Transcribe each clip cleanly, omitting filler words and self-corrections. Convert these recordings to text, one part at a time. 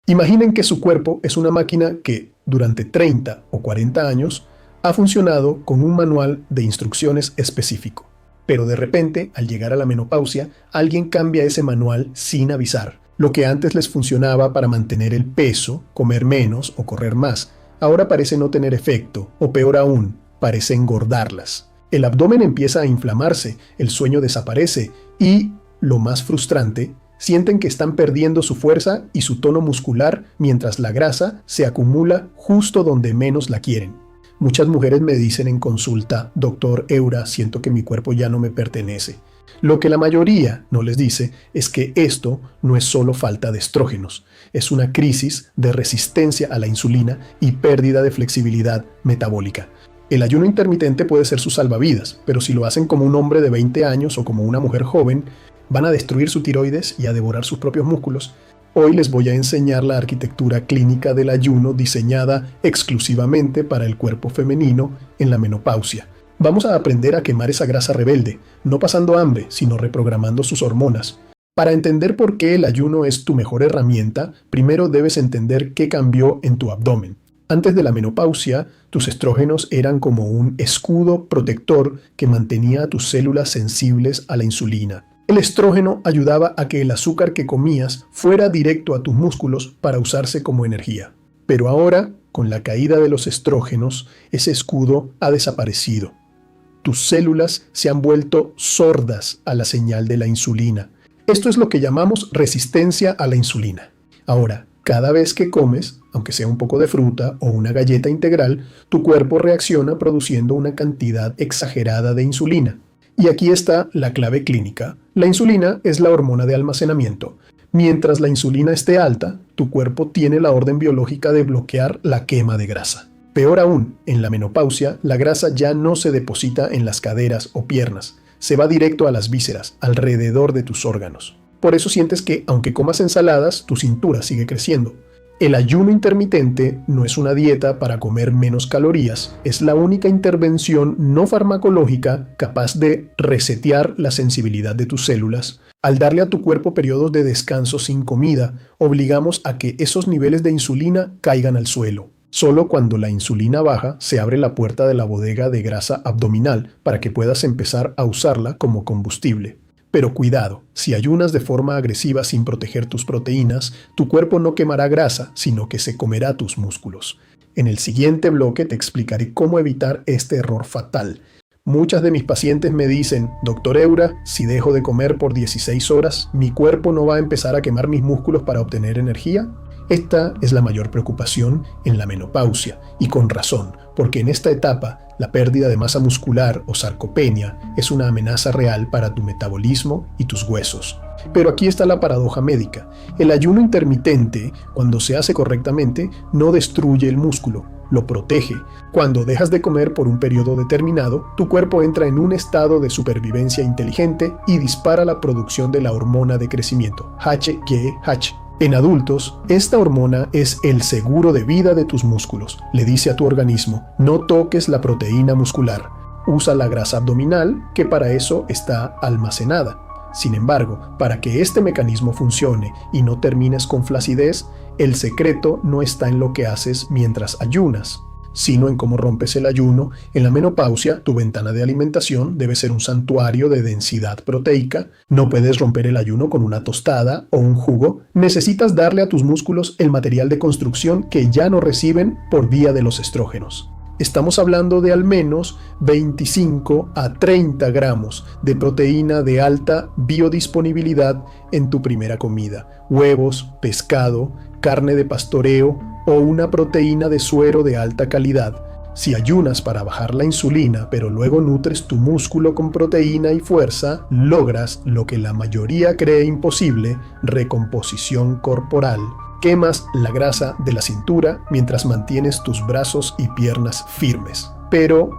Imaginen que su cuerpo es una máquina que, durante 30 o 40 años, ha funcionado con un manual de instrucciones específico. Pero de repente, al llegar a la menopausia, alguien cambia ese manual sin avisar. Lo que antes les funcionaba para mantener el peso, comer menos o correr más, ahora parece no tener efecto, o peor aún, parece engordarlas. El abdomen empieza a inflamarse, el sueño desaparece y, lo más frustrante, sienten que están perdiendo su fuerza y su tono muscular mientras la grasa se acumula justo donde menos la quieren. Muchas mujeres me dicen en consulta: doctor Eura, siento que mi cuerpo ya no me pertenece. Lo que la mayoría no les dice es que esto no es solo falta de estrógenos, es una crisis de resistencia a la insulina y pérdida de flexibilidad metabólica. El ayuno intermitente puede ser su salvavidas, pero si lo hacen como un hombre de 20 años o como una mujer joven, van a destruir su tiroides y a devorar sus propios músculos. Hoy les voy a enseñar la arquitectura clínica del ayuno diseñada exclusivamente para el cuerpo femenino en la menopausia. Vamos a aprender a quemar esa grasa rebelde, no pasando hambre, sino reprogramando sus hormonas. Para entender por qué el ayuno es tu mejor herramienta, primero debes entender qué cambió en tu abdomen. Antes de la menopausia, tus estrógenos eran como un escudo protector que mantenía a tus células sensibles a la insulina. El estrógeno ayudaba a que el azúcar que comías fuera directo a tus músculos para usarse como energía. Pero ahora, con la caída de los estrógenos, ese escudo ha desaparecido. Tus células se han vuelto sordas a la señal de la insulina. Esto es lo que llamamos resistencia a la insulina. Ahora, cada vez que comes, aunque sea un poco de fruta o una galleta integral, tu cuerpo reacciona produciendo una cantidad exagerada de insulina. Y aquí está la clave clínica. La insulina es la hormona de almacenamiento. Mientras la insulina esté alta, tu cuerpo tiene la orden biológica de bloquear la quema de grasa. Peor aún, en la menopausia, la grasa ya no se deposita en las caderas o piernas, se va directo a las vísceras, alrededor de tus órganos. Por eso sientes que, aunque comas ensaladas, tu cintura sigue creciendo. El ayuno intermitente no es una dieta para comer menos calorías, es la única intervención no farmacológica capaz de resetear la sensibilidad de tus células. Al darle a tu cuerpo periodos de descanso sin comida, obligamos a que esos niveles de insulina caigan al suelo. Solo cuando la insulina baja, se abre la puerta de la bodega de grasa abdominal para que puedas empezar a usarla como combustible. Pero cuidado, si ayunas de forma agresiva sin proteger tus proteínas, tu cuerpo no quemará grasa, sino que se comerá tus músculos. En el siguiente bloque te explicaré cómo evitar este error fatal. Muchas de mis pacientes me dicen: doctor Eura, si dejo de comer por 16 horas, ¿mi cuerpo no va a empezar a quemar mis músculos para obtener energía? Esta es la mayor preocupación en la menopausia, y con razón, porque en esta etapa la pérdida de masa muscular o sarcopenia es una amenaza real para tu metabolismo y tus huesos. Pero aquí está la paradoja médica. El ayuno intermitente, cuando se hace correctamente, no destruye el músculo, lo protege. Cuando dejas de comer por un periodo determinado, tu cuerpo entra en un estado de supervivencia inteligente y dispara la producción de la hormona de crecimiento, HGH. En adultos, esta hormona es el seguro de vida de tus músculos. Le dice a tu organismo: no toques la proteína muscular, usa la grasa abdominal, que para eso está almacenada. Sin embargo, para que este mecanismo funcione y no termines con flacidez, el secreto no está en lo que haces mientras ayunas, sino en cómo rompes el ayuno. En la menopausia, tu ventana de alimentación debe ser un santuario de densidad proteica. No puedes romper el ayuno con una tostada o un jugo. Necesitas darle a tus músculos el material de construcción que ya no reciben por vía de los estrógenos. Estamos hablando de al menos 25 a 30 gramos de proteína de alta biodisponibilidad en tu primera comida: huevos, pescado, carne de pastoreo o una proteína de suero de alta calidad. Si ayunas para bajar la insulina, pero luego nutres tu músculo con proteína y fuerza, logras lo que la mayoría cree imposible: recomposición corporal. Quemas la grasa de la cintura mientras mantienes tus brazos y piernas firmes. Pero,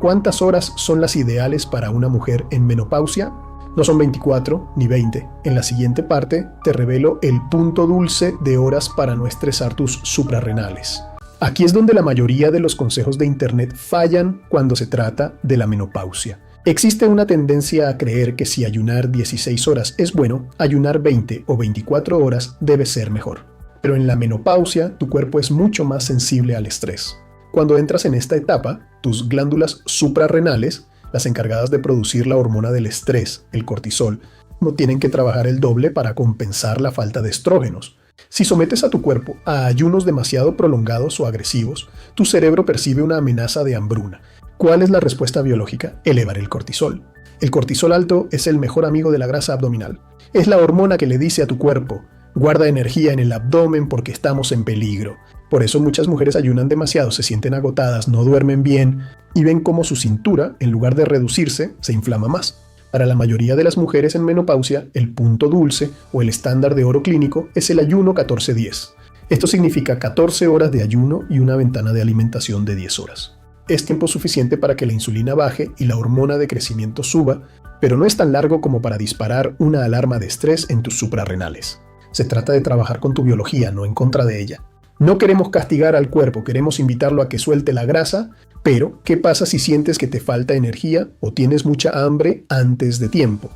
¿cuántas horas son las ideales para una mujer en menopausia? No son 24 ni 20. En la siguiente parte te revelo el punto dulce de horas para no estresar tus suprarrenales. Aquí es donde la mayoría de los consejos de internet fallan cuando se trata de la menopausia. Existe una tendencia a creer que si ayunar 16 horas es bueno, ayunar 20 o 24 horas debe ser mejor. Pero en la menopausia, tu cuerpo es mucho más sensible al estrés. Cuando entras en esta etapa, tus glándulas suprarrenales, las encargadas de producir la hormona del estrés, el cortisol, no tienen que trabajar el doble para compensar la falta de estrógenos. Si sometes a tu cuerpo a ayunos demasiado prolongados o agresivos, tu cerebro percibe una amenaza de hambruna. ¿Cuál es la respuesta biológica? Elevar el cortisol. El cortisol alto es el mejor amigo de la grasa abdominal. Es la hormona que le dice a tu cuerpo: guarda energía en el abdomen porque estamos en peligro. Por eso muchas mujeres ayunan demasiado, se sienten agotadas, no duermen bien y ven cómo su cintura, en lugar de reducirse, se inflama más. Para la mayoría de las mujeres en menopausia, el punto dulce o el estándar de oro clínico es el ayuno 14-10. Esto significa 14 horas de ayuno y una ventana de alimentación de 10 horas. Es tiempo suficiente para que la insulina baje y la hormona de crecimiento suba, pero no es tan largo como para disparar una alarma de estrés en tus suprarrenales. Se trata de trabajar con tu biología, no en contra de ella. No queremos castigar al cuerpo, queremos invitarlo a que suelte la grasa, pero ¿qué pasa si sientes que te falta energía o tienes mucha hambre antes de tiempo?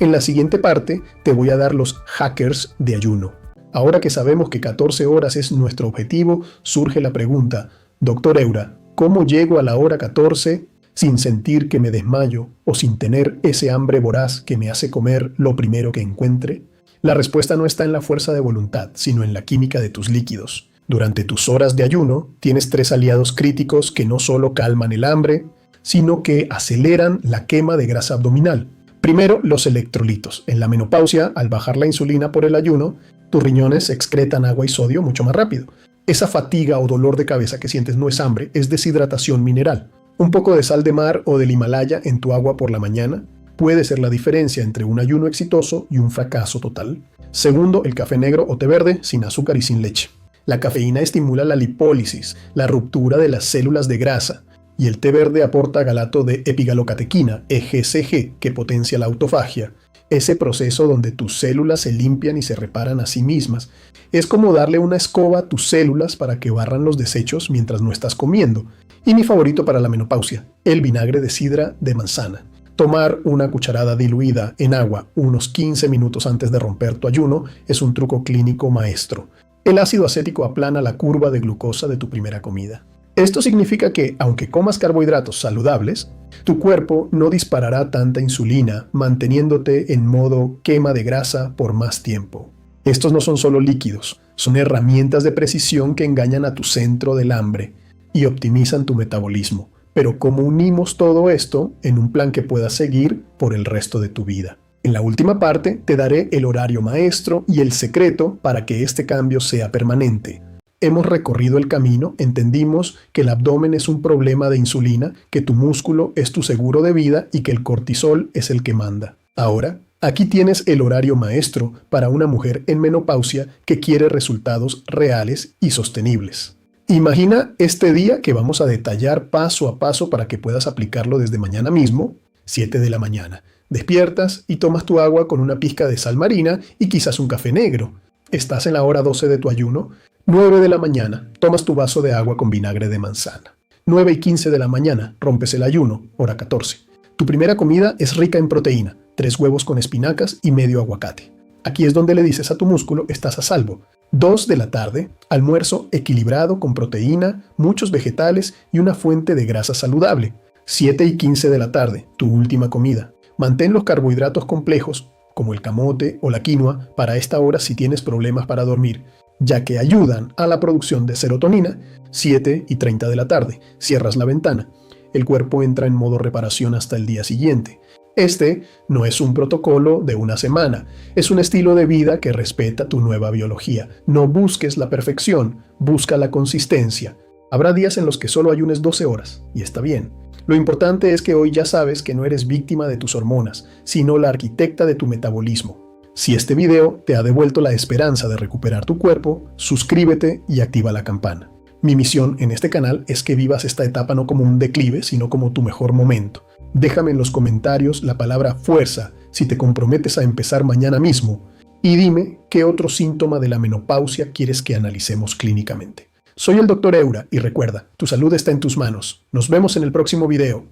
En la siguiente parte te voy a dar los hackers de ayuno. Ahora que sabemos que 14 horas es nuestro objetivo, surge la pregunta: Doctor Eura, ¿cómo llego a la hora 14 sin sentir que me desmayo o sin tener ese hambre voraz que me hace comer lo primero que encuentre? La respuesta no está en la fuerza de voluntad, sino en la química de tus líquidos. Durante tus horas de ayuno, tienes 3 aliados críticos que no solo calman el hambre, sino que aceleran la quema de grasa abdominal. Primero, los electrolitos. En la menopausia, al bajar la insulina por el ayuno, tus riñones excretan agua y sodio mucho más rápido. Esa fatiga o dolor de cabeza que sientes no es hambre, es deshidratación mineral. Un poco de sal de mar o del Himalaya en tu agua por la mañana puede ser la diferencia entre un ayuno exitoso y un fracaso total. Segundo, el café negro o té verde sin azúcar y sin leche. La cafeína estimula la lipólisis, la ruptura de las células de grasa, y el té verde aporta galato de epigalocatequina, EGCG, que potencia la autofagia. Ese proceso donde tus células se limpian y se reparan a sí mismas. Es como darle una escoba a tus células para que barran los desechos mientras no estás comiendo. Y mi favorito para la menopausia, el vinagre de sidra de manzana. Tomar una cucharada diluida en agua unos 15 minutos antes de romper tu ayuno es un truco clínico maestro. El ácido acético aplana la curva de glucosa de tu primera comida. Esto significa que, aunque comas carbohidratos saludables, tu cuerpo no disparará tanta insulina, manteniéndote en modo quema de grasa por más tiempo. Estos no son solo líquidos, son herramientas de precisión que engañan a tu centro del hambre y optimizan tu metabolismo. Pero ¿cómo unimos todo esto en un plan que puedas seguir por el resto de tu vida? En la última parte te daré el horario maestro y el secreto para que este cambio sea permanente. Hemos recorrido el camino, entendimos que el abdomen es un problema de insulina, que tu músculo es tu seguro de vida y que el cortisol es el que manda. Ahora, aquí tienes el horario maestro para una mujer en menopausia que quiere resultados reales y sostenibles. Imagina este día que vamos a detallar paso a paso para que puedas aplicarlo desde mañana mismo, 7 de la mañana. Despiertas y tomas tu agua con una pizca de sal marina y quizás un café negro. Estás en la hora 12 de tu ayuno. 9 de la mañana, tomas tu vaso de agua con vinagre de manzana. 9:15 de la mañana, rompes el ayuno, hora 14. Tu primera comida es rica en proteína, 3 huevos con espinacas y medio aguacate. Aquí es donde le dices a tu músculo, estás a salvo. 2 de la tarde, almuerzo equilibrado con proteína, muchos vegetales y una fuente de grasa saludable. 7:15 de la tarde, tu última comida. Mantén los carbohidratos complejos, como el camote o la quinoa, para esta hora si tienes problemas para dormir, ya que ayudan a la producción de serotonina. 7:30 de la tarde, cierras la ventana. El cuerpo entra en modo reparación hasta el día siguiente. Este no es un protocolo de una semana, es un estilo de vida que respeta tu nueva biología. No busques la perfección, busca la consistencia. Habrá días en los que solo ayunes 12 horas, y está bien. Lo importante es que hoy ya sabes que no eres víctima de tus hormonas, sino la arquitecta de tu metabolismo. Si este video te ha devuelto la esperanza de recuperar tu cuerpo, suscríbete y activa la campana. Mi misión en este canal es que vivas esta etapa no como un declive, sino como tu mejor momento. Déjame en los comentarios la palabra fuerza si te comprometes a empezar mañana mismo y dime qué otro síntoma de la menopausia quieres que analicemos clínicamente. Soy el Dr. Eura y recuerda, tu salud está en tus manos. Nos vemos en el próximo video.